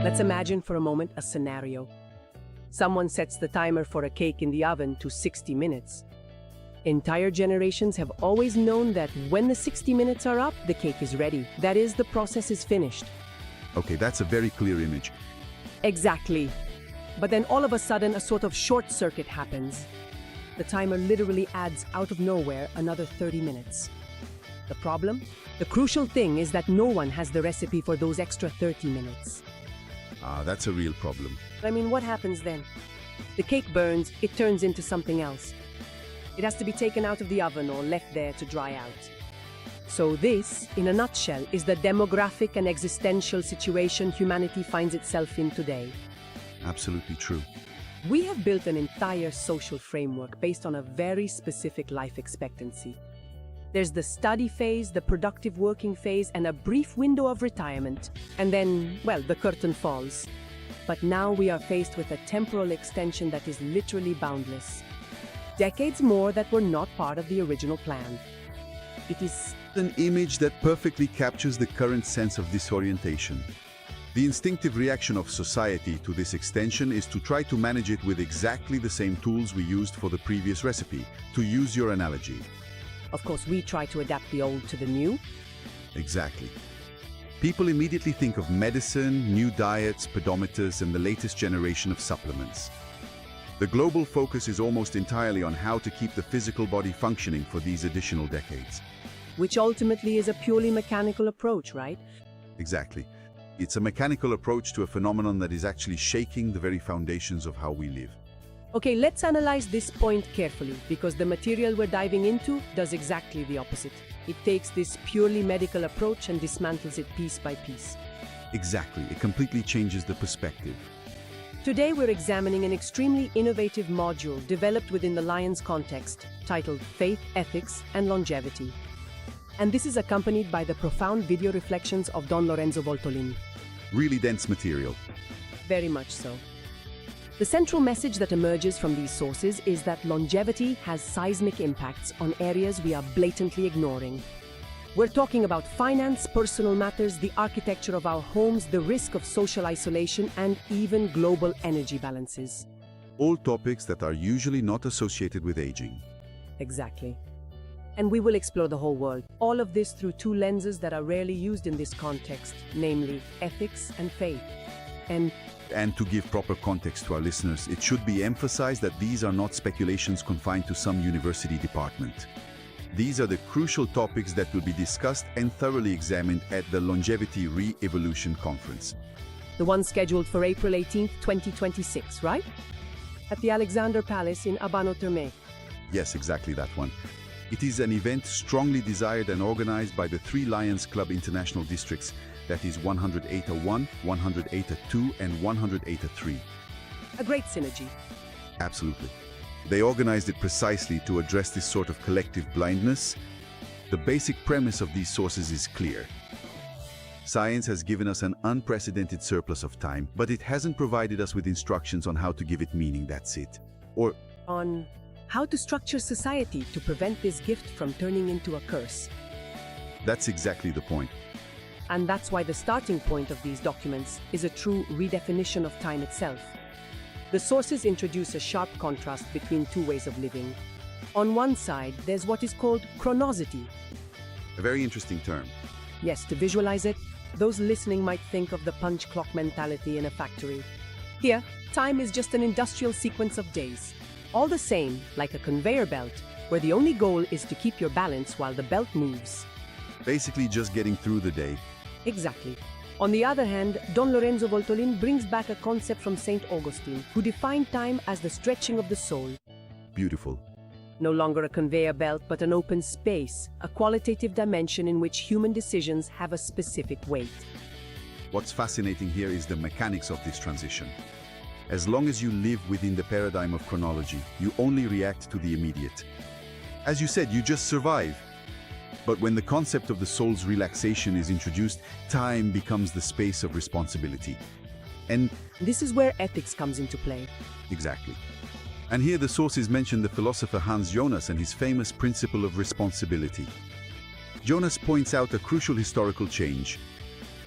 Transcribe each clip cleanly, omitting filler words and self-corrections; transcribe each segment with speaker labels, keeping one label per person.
Speaker 1: Let's imagine for a moment a scenario. Someone sets the timer for a cake in the oven to 60 minutes. Entire generations have always known that when the 60 minutes are up, the cake is ready. That is, the process is finished.
Speaker 2: Okay, that's a very clear image.
Speaker 1: Exactly. But then all of a sudden, a sort of short circuit happens. The timer literally adds out of nowhere another 30 minutes. The problem? The crucial thing is that no one has the recipe for those extra 30 minutes.
Speaker 2: That's a real problem.
Speaker 1: I mean, what happens then? The cake burns, it turns into something else. It has to be taken out of the oven or left there to dry out. So this, in a nutshell, is the demographic and existential situation humanity finds itself in today.
Speaker 2: Absolutely true.
Speaker 1: We have built an entire social framework based on a very specific life expectancy. There's the study phase, the productive working phase, and a brief window of retirement. And then, well, the curtain falls. But now we are faced with a temporal extension that is literally boundless. Decades more that were not part of the original plan. It is
Speaker 2: An image that perfectly captures the current sense of disorientation. The instinctive reaction of society to this extension is to try to manage it with exactly the same tools we used for the previous recipe, to use your analogy.
Speaker 1: Of course, we try to adapt the old to the new.
Speaker 2: Exactly. People immediately think of medicine, new diets, pedometers, and the latest generation of supplements. The global focus is almost entirely on how to keep the physical body functioning for these additional decades.
Speaker 1: Which ultimately is a purely mechanical approach, right?
Speaker 2: Exactly. It's a mechanical approach to a phenomenon that is actually shaking the very foundations of how we live.
Speaker 1: Okay, let's analyze this point carefully, because the material we're diving into does exactly the opposite. It takes this purely medical approach and dismantles it piece by piece.
Speaker 2: Exactly. It completely changes the perspective.
Speaker 1: Today we're examining an extremely innovative module developed within the Lions context, titled Faith, Ethics, and Longevity. And this is accompanied by the profound video reflections of Don Lorenzo Voltolin.
Speaker 2: Really dense material.
Speaker 1: Very much so. The central message that emerges from these sources is that longevity has seismic impacts on areas we are blatantly ignoring. We're talking about finance, personal matters, the architecture of our homes, the risk of social isolation, and even global energy balances.
Speaker 2: All topics that are usually not associated with aging.
Speaker 1: Exactly. And we will explore the whole world. All of this through two lenses that are rarely used in this context, namely ethics and faith.
Speaker 2: And to give proper context to our listeners, it should be emphasized that these are not speculations confined to some university department. These are the crucial topics that will be discussed and thoroughly examined at the Longevity Re-Evolution Conference.
Speaker 1: The one scheduled for April 18th, 2026, right? At the Alexander Palace in Abano Terme.
Speaker 2: Yes, exactly that one. It is an event strongly desired and organized by the three Lions Club international districts, that is 108-1, 108-2, and 108-3.
Speaker 1: A great synergy.
Speaker 2: Absolutely. They organized it precisely to address this sort of collective blindness. The basic premise of these sources is clear. Science has given us an unprecedented surplus of time, but it hasn't provided us with instructions on how to give it meaning, that's it. Or
Speaker 1: On how to structure society to prevent this gift from turning into a curse.
Speaker 2: that's exactly the point.
Speaker 1: And that's why the starting point of these documents is a true redefinition of time itself. The sources introduce a sharp contrast between two ways of living. On one side, there's what is called chronosity.
Speaker 2: A very interesting term.
Speaker 1: Yes, to visualize it, those listening might think of the punch clock mentality in a factory. Here, time is just an industrial sequence of days. All the same, like a conveyor belt, where the only goal is to keep your balance while the belt moves.
Speaker 2: Basically just getting through the day.
Speaker 1: Exactly. On the other hand, Don Lorenzo Voltolin brings back a concept from Saint Augustine, who defined time as the stretching of the soul.
Speaker 2: Beautiful.
Speaker 1: No longer a conveyor belt, but an open space, a qualitative dimension in which human decisions have a specific weight.
Speaker 2: What's fascinating here is the mechanics of this transition. As long as you live within the paradigm of chronology, you only react to the immediate. As you said, you just survive. But when the concept of the soul's relaxation is introduced, time becomes the space of responsibility. And
Speaker 1: This is where ethics comes into play.
Speaker 2: exactly. And here the sources mention the philosopher Hans Jonas and his famous principle of responsibility. Jonas points out a crucial historical change.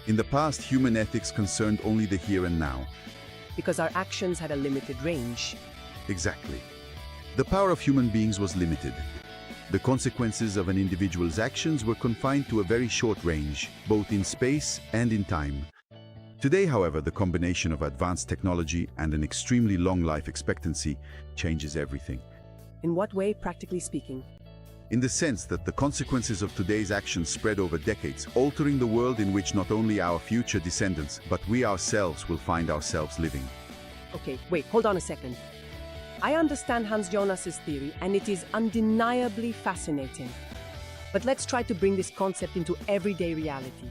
Speaker 2: In the past, human ethics concerned only the here and now.
Speaker 1: Because our actions had a limited range.
Speaker 2: Exactly. The power of human beings was limited. The consequences of an individual's actions were confined to a very short range, both in space and in time. Today, however, the combination of advanced technology and an extremely long life expectancy changes everything.
Speaker 1: In what way, practically speaking?
Speaker 2: In the sense that the consequences of today's actions spread over decades, altering the world in which not only our future descendants, but we ourselves will find ourselves living.
Speaker 1: Okay, wait, hold on a second. I understand Hans Jonas's theory, and it is undeniably fascinating. But let's try to bring this concept into everyday reality.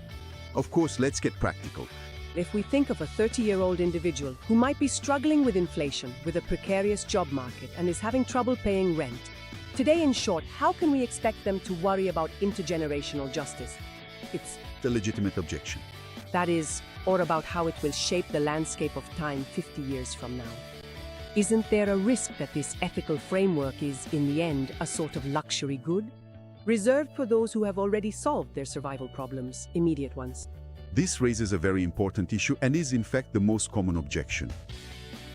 Speaker 2: Of course, let's get practical.
Speaker 1: If we think of a 30-year-old individual who might be struggling with inflation, with a precarious job market, and is having trouble paying rent, today, in short, how can we expect them to worry about intergenerational justice? It's
Speaker 2: The legitimate objection.
Speaker 1: that is, or about how it will shape the landscape of time 50 years from now. Isn't there a risk that this ethical framework is, in the end, a sort of luxury good? Reserved for those who have already solved their survival problems, immediate ones.
Speaker 2: This raises a very important issue and is in fact the most common objection.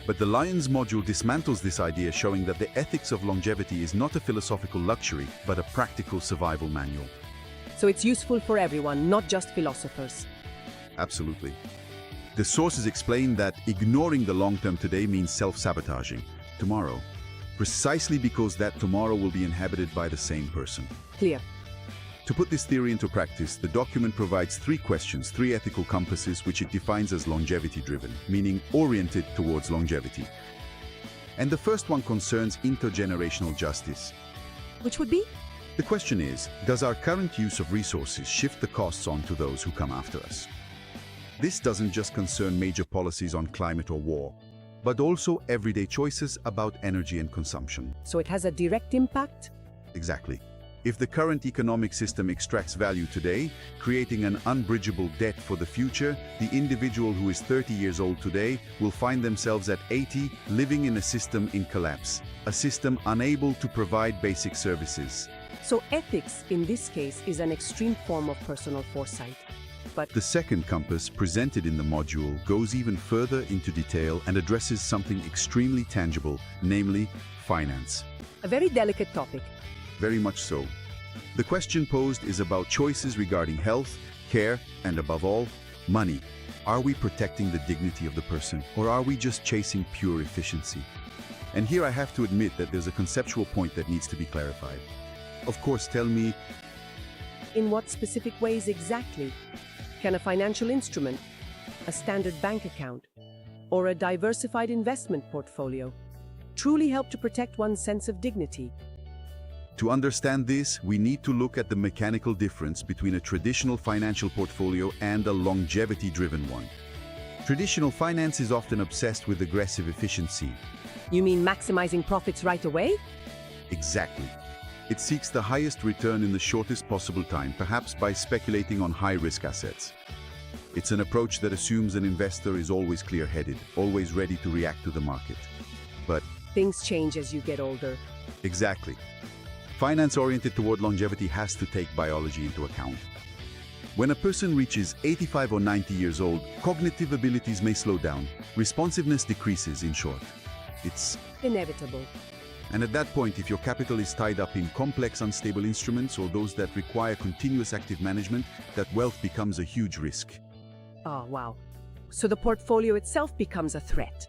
Speaker 2: But the Lions module dismantles this idea, showing that the ethics of longevity is not a philosophical luxury, but a practical survival manual.
Speaker 1: So it's useful for everyone, not just philosophers.
Speaker 2: Absolutely. The sources explain that ignoring the long term today means self-sabotaging tomorrow, precisely because that tomorrow will be inhabited by the same person.
Speaker 1: Clear.
Speaker 2: To put this theory into practice, the document provides 3 questions, 3 ethical compasses, which it defines as longevity-driven, meaning oriented towards longevity. And the first one concerns intergenerational justice.
Speaker 1: Which would be?
Speaker 2: The question is, does our current use of resources shift the costs on to those who come after us? This doesn't just concern major policies on climate or war, but also everyday choices about energy and consumption.
Speaker 1: So it has a direct impact?
Speaker 2: Exactly. If the current economic system extracts value today, creating an unbridgeable debt for the future, the individual who is 30 years old today will find themselves at 80 living in a system in collapse, a system unable to provide basic services.
Speaker 1: So ethics, in this case, is an extreme form of personal foresight. But
Speaker 2: The second compass presented in the module goes even further into detail and addresses something extremely tangible, namely finance.
Speaker 1: a very delicate topic.
Speaker 2: Very much so. The question posed is about choices regarding health, care, and above all, money. Are we protecting the dignity of the person, or are we just chasing pure efficiency? And here I have to admit that there's a conceptual point that needs to be clarified. Of course, tell me,
Speaker 1: In what specific ways exactly? Can a financial instrument, a standard bank account, or a diversified investment portfolio truly help to protect one's sense of dignity?
Speaker 2: to understand this, we need to look at the mechanical difference between a traditional financial portfolio and a longevity-driven one. Traditional finance is often obsessed with aggressive efficiency.
Speaker 1: You mean maximizing profits right away?
Speaker 2: Exactly. It seeks the highest return in the shortest possible time, perhaps by speculating on high-risk assets. It's an approach that assumes an investor is always clear-headed, always ready to react to the market. But
Speaker 1: Things change as you get older.
Speaker 2: exactly. Finance oriented toward longevity has to take biology into account. When a person reaches 85 or 90 years old, cognitive abilities may slow down. Responsiveness decreases, in short. It's
Speaker 1: Inevitable.
Speaker 2: And at that point, if your capital is tied up in complex, unstable instruments or those that require continuous active management, that wealth becomes a huge risk.
Speaker 1: Oh, wow. So the portfolio itself becomes a threat.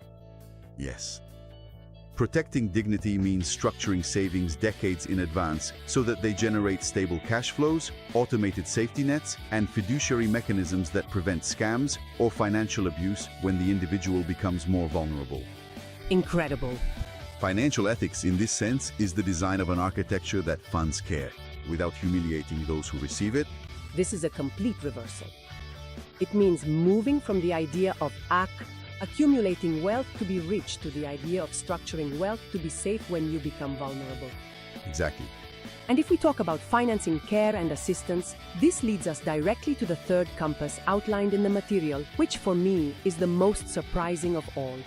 Speaker 2: Yes. Protecting dignity means structuring savings decades in advance so that they generate stable cash flows, automated safety nets, and fiduciary mechanisms that prevent scams or financial abuse when the individual becomes more vulnerable.
Speaker 1: Incredible.
Speaker 2: Financial ethics, in this sense, is the design of an architecture that funds care, without humiliating those who receive it.
Speaker 1: This is a complete reversal. It means moving from the idea of accumulating wealth to be rich to the idea of structuring wealth to be safe when you become vulnerable.
Speaker 2: Exactly.
Speaker 1: And if we talk about financing care and assistance, this leads us directly to the third compass outlined in the material, which for me is the most surprising of all.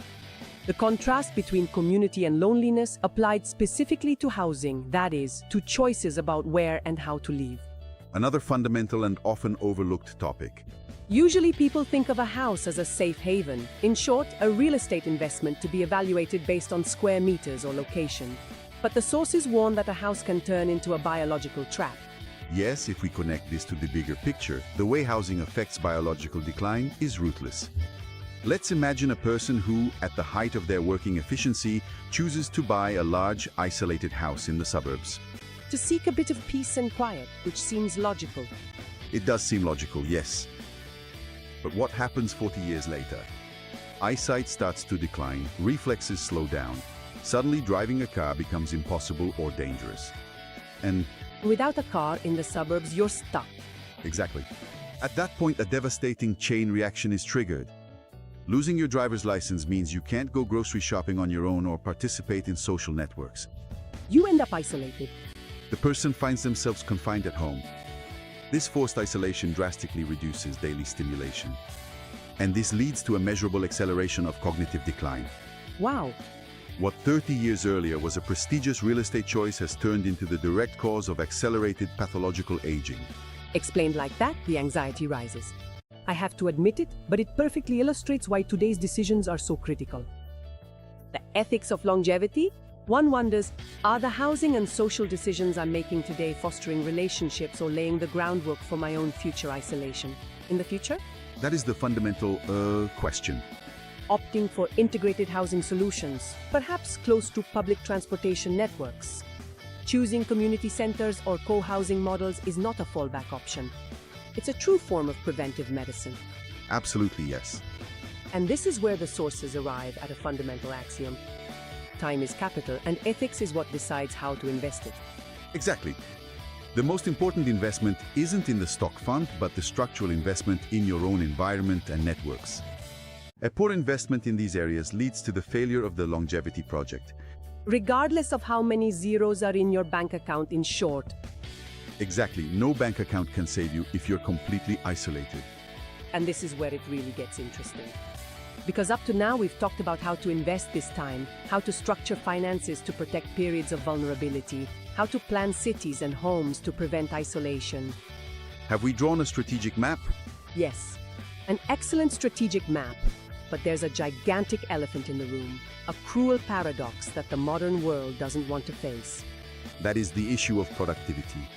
Speaker 1: The contrast between community and loneliness applied specifically to housing, that is, to choices about where and how to live.
Speaker 2: Another fundamental and often overlooked topic.
Speaker 1: Usually people think of a house as a safe haven. In short, a real estate investment to be evaluated based on square meters or location. But the sources warn that a house can turn into a biological trap.
Speaker 2: Yes, if we connect this to the bigger picture, the way housing affects biological decline is ruthless. Let's imagine a person who, at the height of their working efficiency, chooses to buy a large, isolated house in the suburbs.
Speaker 1: To seek a bit of peace and quiet, which seems logical.
Speaker 2: It does seem logical, yes. But what happens 40 years later? Eyesight starts to decline, reflexes slow down. Suddenly, driving a car becomes impossible or dangerous. And
Speaker 1: Without a car in the suburbs, you're stuck.
Speaker 2: exactly. At that point, a devastating chain reaction is triggered. Losing your driver's license means you can't go grocery shopping on your own or participate in social networks.
Speaker 1: You end up isolated.
Speaker 2: The person finds themselves confined at home. This forced isolation drastically reduces daily stimulation. And this leads to a measurable acceleration of cognitive decline.
Speaker 1: Wow.
Speaker 2: What 30 years earlier was a prestigious real estate choice has turned into the direct cause of accelerated pathological aging.
Speaker 1: Explained like that, the anxiety rises. I have to admit it, but it perfectly illustrates why today's decisions are so critical. The ethics of longevity? One wonders, are the housing and social decisions I'm making today fostering relationships or laying the groundwork for my own future isolation? In the future?
Speaker 2: That is the fundamental question.
Speaker 1: Opting for integrated housing solutions, perhaps close to public transportation networks. Choosing community centers or co-housing models is not a fallback option. It's a true form of preventive medicine.
Speaker 2: Absolutely, yes.
Speaker 1: And this is where the sources arrive at a fundamental axiom. Time is capital, and ethics is what decides how to invest it.
Speaker 2: Exactly. The most important investment isn't in the stock fund, but the structural investment in your own environment and networks. A poor investment in these areas leads to the failure of the longevity project.
Speaker 1: Regardless of how many zeros are in your bank account, in short.
Speaker 2: Exactly. No bank account can save you if you're completely isolated.
Speaker 1: And this is where it really gets interesting. Because up to now we've talked about how to invest this time, how to structure finances to protect periods of vulnerability, how to plan cities and homes to prevent isolation.
Speaker 2: Have we drawn a strategic map?
Speaker 1: Yes, an excellent strategic map, but there's a gigantic elephant in the room, a cruel paradox that the modern world doesn't want to face.
Speaker 2: That is the issue of productivity.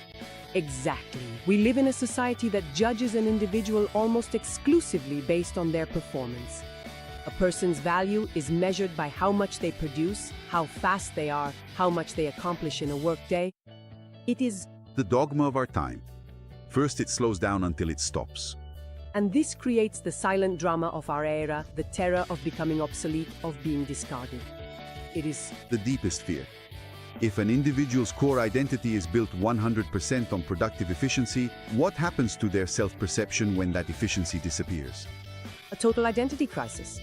Speaker 1: Exactly. We live in a society that judges an individual almost exclusively based on their performance. A person's value is measured by how much they produce, how fast they are, how much they accomplish in a workday. It is
Speaker 2: The dogma of our time. First, it slows down until it stops.
Speaker 1: And this creates the silent drama of our era, the terror of becoming obsolete, of being discarded. It is
Speaker 2: The deepest fear. If an individual's core identity is built 100% on productive efficiency, what happens to their self-perception when that efficiency disappears?
Speaker 1: a total identity crisis.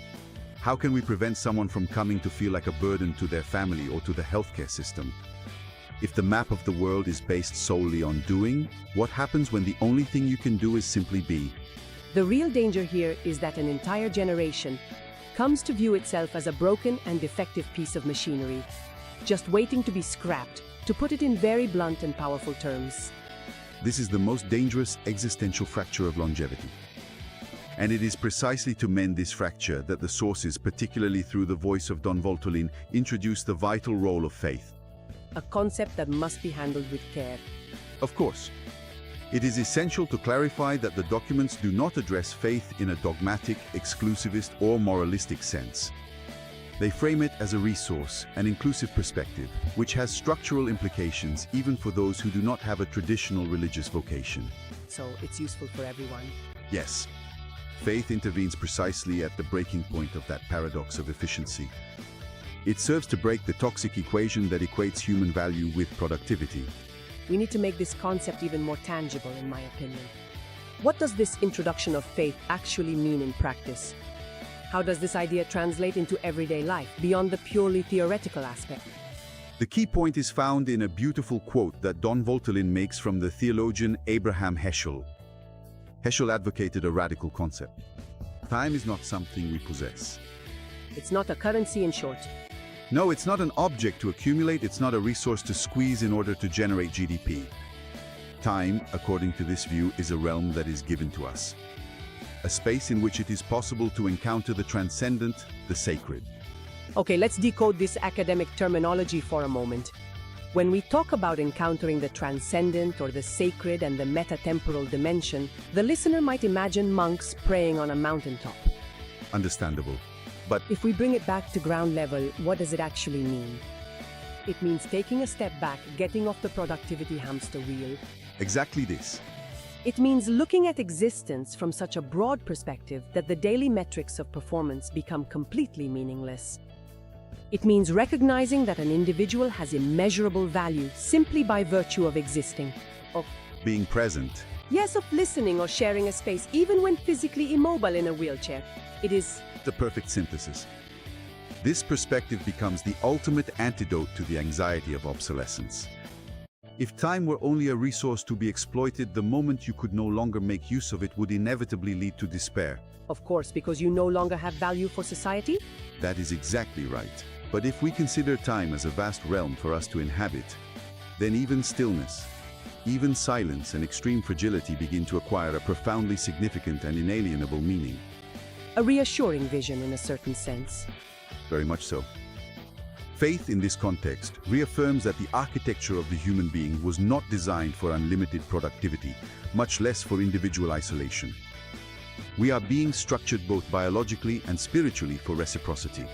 Speaker 2: How can we prevent someone from coming to feel like a burden to their family or to the healthcare system? If the map of the world is based solely on doing, what happens when the only thing you can do is simply be?
Speaker 1: The real danger here is that an entire generation comes to view itself as a broken and defective piece of machinery, just waiting to be scrapped, to put it in very blunt and powerful terms.
Speaker 2: This is the most dangerous existential fracture of longevity. And it is precisely to mend this fracture that the sources, particularly through the voice of Don Voltolin, introduce the vital role of faith.
Speaker 1: A concept that must be handled with care.
Speaker 2: Of course, it is essential to clarify that the documents do not address faith in a dogmatic, exclusivist, or moralistic sense. They frame it as a resource, an inclusive perspective, which has structural implications even for those who do not have a traditional religious vocation.
Speaker 1: So it's useful for everyone.
Speaker 2: Yes, faith intervenes precisely at the breaking point of that paradox of efficiency. It serves to break the toxic equation that equates human value with productivity.
Speaker 1: We need to make this concept even more tangible, in my opinion. What does this introduction of faith actually mean in practice? How does this idea translate into everyday life, beyond the purely theoretical aspect?
Speaker 2: The key point is found in a beautiful quote that Don Voltolin makes from the theologian Abraham Heschel. Heschel advocated a radical concept. Time is not something we possess.
Speaker 1: It's not a currency, in short.
Speaker 2: No, it's not an object to accumulate, it's not a resource to squeeze in order to generate GDP. Time, according to this view, is a realm that is given to us. a space in which it is possible to encounter the transcendent, the sacred.
Speaker 1: Okay, let's decode this academic terminology for a moment. When we talk about encountering the transcendent or the sacred and the metatemporal dimension, the listener might imagine monks praying on a mountaintop.
Speaker 2: Understandable. But
Speaker 1: If we bring it back to ground level, what does it actually mean? It means taking a step back, getting off the productivity hamster wheel.
Speaker 2: exactly this.
Speaker 1: It means looking at existence from such a broad perspective that the daily metrics of performance become completely meaningless. It means recognizing that an individual has immeasurable value simply by virtue of existing. Of
Speaker 2: Being present.
Speaker 1: Yes, of listening or sharing a space, even when physically immobile in a wheelchair. It is
Speaker 2: The perfect synthesis. This perspective becomes the ultimate antidote to the anxiety of obsolescence. If time were only a resource to be exploited, the moment you could no longer make use of it would inevitably lead to despair.
Speaker 1: of course, because you no longer have value for society.
Speaker 2: That is exactly right. But if we consider time as a vast realm for us to inhabit, then even stillness, even silence and extreme fragility begin to acquire a profoundly significant and inalienable meaning.
Speaker 1: A reassuring vision in a certain sense.
Speaker 2: Very much so. Faith in this context reaffirms that the architecture of the human being was not designed for unlimited productivity, much less for individual isolation. We are being structured both biologically and spiritually for reciprocity.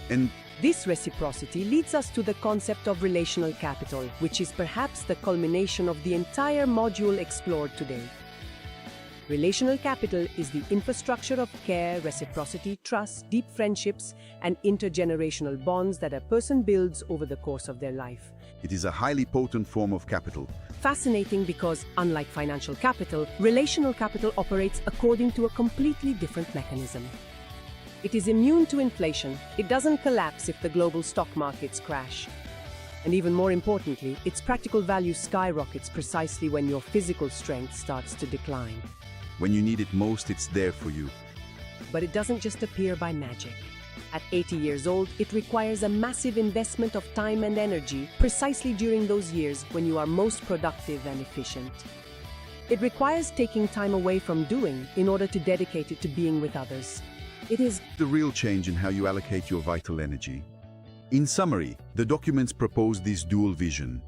Speaker 2: And
Speaker 1: This reciprocity leads us to the concept of relational capital, which is perhaps the culmination of the entire module explored today. Relational capital is the infrastructure of care, reciprocity, trust, deep friendships, and intergenerational bonds that a person builds over the course of their life.
Speaker 2: it is a highly potent form of capital.
Speaker 1: Fascinating because, unlike financial capital, relational capital operates according to a completely different mechanism. It is immune to inflation. It doesn't collapse if the global stock markets crash. And even more importantly, its practical value skyrockets precisely when your physical strength starts to decline.
Speaker 2: When you need it most, it's there for you.
Speaker 1: But it doesn't just appear by magic. At 80 years old, it requires a massive investment of time and energy precisely during those years when you are most productive and efficient. It requires taking time away from doing in order to dedicate it to being with others. It is
Speaker 2: The real change in how you allocate your vital energy. In summary, the documents propose this dual vision.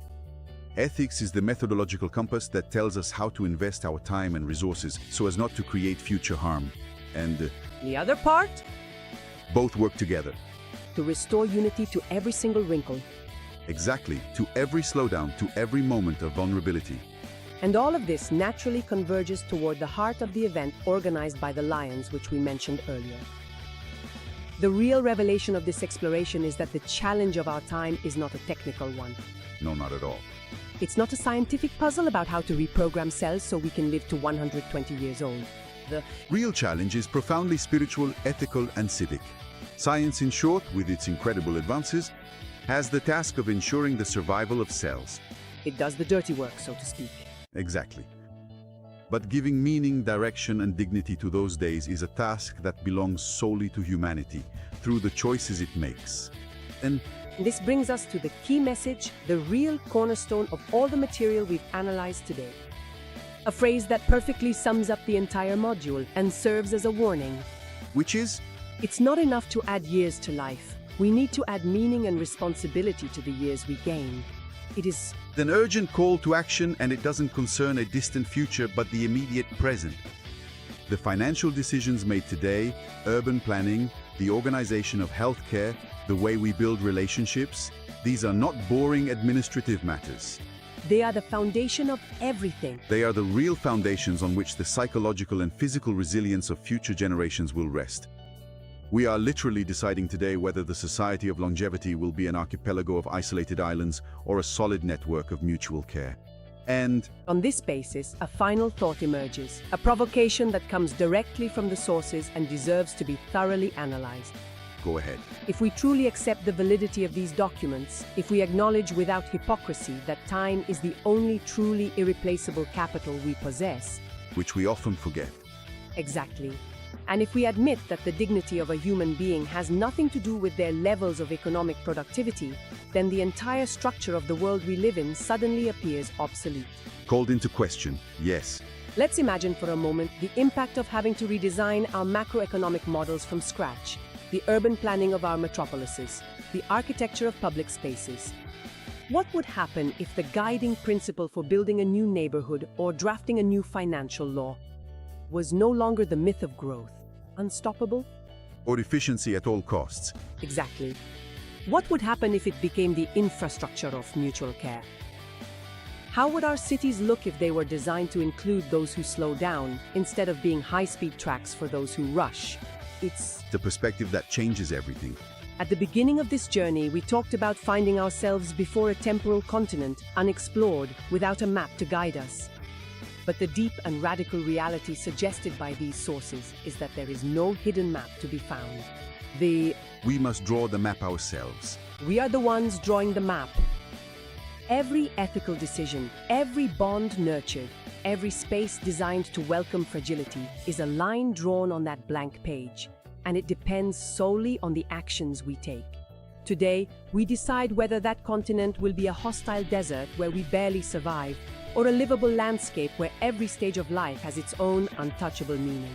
Speaker 2: Ethics is the methodological compass that tells us how to invest our time and resources so as not to create future harm. And
Speaker 1: the other part,
Speaker 2: both work together.
Speaker 1: to restore unity to every single wrinkle.
Speaker 2: Exactly, to every slowdown, to every moment of vulnerability.
Speaker 1: And all of this naturally converges toward the heart of the event organized by the Lions, which we mentioned earlier. The real revelation of this exploration is that the challenge of our time is not a technical one.
Speaker 2: No, not at all.
Speaker 1: It's not a scientific puzzle about how to reprogram cells so we can live to 120 years old. The
Speaker 2: Real challenge is profoundly spiritual, ethical, and civic. Science, in short, with its incredible advances, has the task of ensuring the survival of cells.
Speaker 1: It does the dirty work, so to speak.
Speaker 2: Exactly. But giving meaning, direction, and dignity to those days is a task that belongs solely to humanity, through the choices it makes. And
Speaker 1: This brings us to the key message, the real cornerstone of all the material we've analyzed today. A phrase that perfectly sums up the entire module and serves as a warning.
Speaker 2: which is,
Speaker 1: It's not enough to add years to life. We need to add meaning and responsibility to the years we gain. It is
Speaker 2: an urgent call to action, and it doesn't concern a distant future but the immediate present. The financial decisions made today, urban planning, the organization of healthcare, the way we build relationships, these are not boring administrative matters.
Speaker 1: They are the foundation of everything.
Speaker 2: They are the real foundations on which the psychological and physical resilience of future generations will rest. We are literally deciding today whether the society of longevity will be an archipelago of isolated islands or a solid network of mutual care. And
Speaker 1: On this basis, a final thought emerges, a provocation that comes directly from the sources and deserves to be thoroughly analyzed.
Speaker 2: go ahead.
Speaker 1: If we truly accept the validity of these documents, if we acknowledge without hypocrisy that time is the only truly irreplaceable capital we possess,
Speaker 2: Which we often forget.
Speaker 1: exactly, and if we admit that the dignity of a human being has nothing to do with their levels of economic productivity, then the entire structure of the world we live in suddenly appears obsolete.
Speaker 2: Called into question, yes.
Speaker 1: Let's imagine for a moment the impact of having to redesign our macroeconomic models from scratch, the urban planning of our metropolises, the architecture of public spaces. What would happen if the guiding principle for building a new neighborhood or drafting a new financial law was no longer the myth of growth, unstoppable?
Speaker 2: Or efficiency at all costs?
Speaker 1: Exactly. What would happen if it became the infrastructure of mutual care? How would our cities look if they were designed to include those who slow down instead of being high-speed tracks for those who rush? It's
Speaker 2: The perspective that changes everything.
Speaker 1: At the beginning of this journey, we talked about finding ourselves before a temporal continent, unexplored, without a map to guide us. But the deep and radical reality suggested by these sources is that there is no hidden map to be found.
Speaker 2: We must draw the map ourselves.
Speaker 1: We are the ones drawing the map. Every ethical decision, every bond nurtured, every space designed to welcome fragility is a line drawn on that blank page, and it depends solely on the actions we take. Today, we decide whether that continent will be a hostile desert where we barely survive, or a livable landscape where every stage of life has its own untouchable meaning.